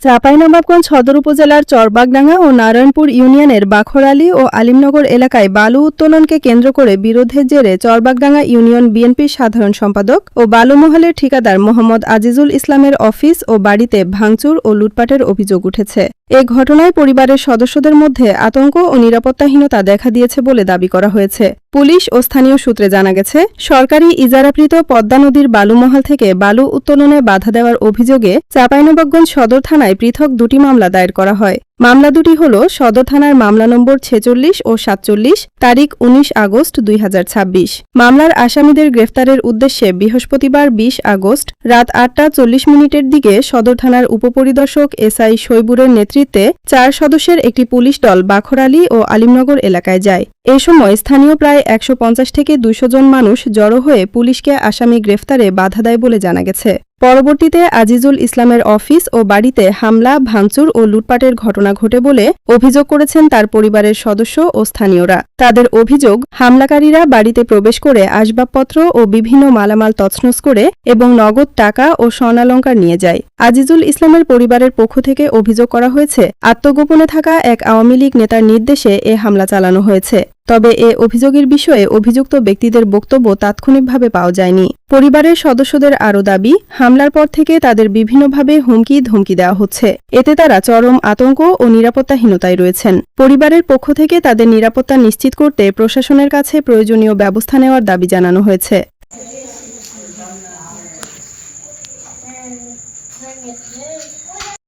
চাঁপাইনবাবগঞ্জ সদর উপজেলার চরবাগডাঙ্গা ও নারায়ণপুর ইউনিয়নের বাখরালী ও আলিমনগর এলাকায় বালু উত্তোলনকে কেন্দ্র করে বিরোধের জেরে চরবাগডাঙ্গা ইউনিয়ন বিএনপির সাধারণ সম্পাদক ও বালুমহলের ঠিকাদার মোহাম্মদ আজিজুল ইসলামের অফিস ও বাড়িতে ভাঙচুর ও লুটপাটের অভিযোগ উঠেছে। এ ঘটনায় পরিবারের সদস্যদের মধ্যে আতঙ্ক ও নিরাপত্তাহীনতা দেখা দিয়েছে বলে দাবি করা হয়েছে। পুলিশ ও স্থানীয় সূত্রে জানা গেছে, সরকারি ইজারাকৃত পদ্মা নদীর বালুমহল থেকে বালু উত্তোলনে বাধা দেওয়ার অভিযোগে চাঁপাইনবাবগঞ্জ সদর থানায় পৃথক দুটি মামলা দায়ের করা হয়। মামলা দুটি হল সদর থানার মামলা নম্বর 46 ও 47, তারিখ 19 আগস্ট 2026। মামলার আসামিদের গ্রেফতারের উদ্দেশ্যে বৃহস্পতিবার 20 আগস্ট রাত 8:40 দিকে সদর থানার উপপরিদর্শক এসআই শৈবুরের নেতৃত্বে 4 সদস্যের একটি পুলিশ দল বাখরালী ও আলিমনগর এলাকায় যায়। এ সময় স্থানীয় প্রায় 150 থেকে 200 জন মানুষ জড়ো হয়ে পুলিশকে আসামি গ্রেফতারে বাধা দেয় বলে জানা গেছে। পরবর্তীতে আজিজুল ইসলামের অফিস ও বাড়িতে হামলা, ভাঙচুর ও লুটপাটের ঘটনা ঘটে বলে অভিযোগ করেছেন তার পরিবারের সদস্য ও স্থানীয়রা। তাদের অভিযোগ, হামলাকারীরা বাড়িতে প্রবেশ করে আসবাবপত্র ও বিভিন্ন মালামাল তছনছ করে এবং নগদ টাকা ও স্বর্ণালংকার নিয়ে যায়। আজিজুল ইসলামের পরিবারের পক্ষ থেকে অভিযোগ করা হয়েছে, আত্মগোপনে থাকা এক আওয়ামী লীগ নেতার নির্দেশে এ হামলা চালানো হয়েছে। তবে এ অভিযোগের বিষয়ে অভিযুক্ত ব্যক্তিদের বক্তব্য তাৎক্ষণিকভাবে পাওয়া যায়নি। পরিবারের সদস্যদের আরও দাবি, হামলার পর থেকে তাদের বিভিন্নভাবে হুমকি-ধমকি দেওয়া হচ্ছে। এতে তারা চরম আতঙ্ক ও নিরাপত্তাহীনতায় রয়েছেন। পরিবারের পক্ষ থেকে তাদের নিরাপত্তা নিশ্চিত করতে প্রশাসনের কাছে প্রয়োজনীয় ব্যবস্থা নেওয়ার দাবি জানানো হয়েছে।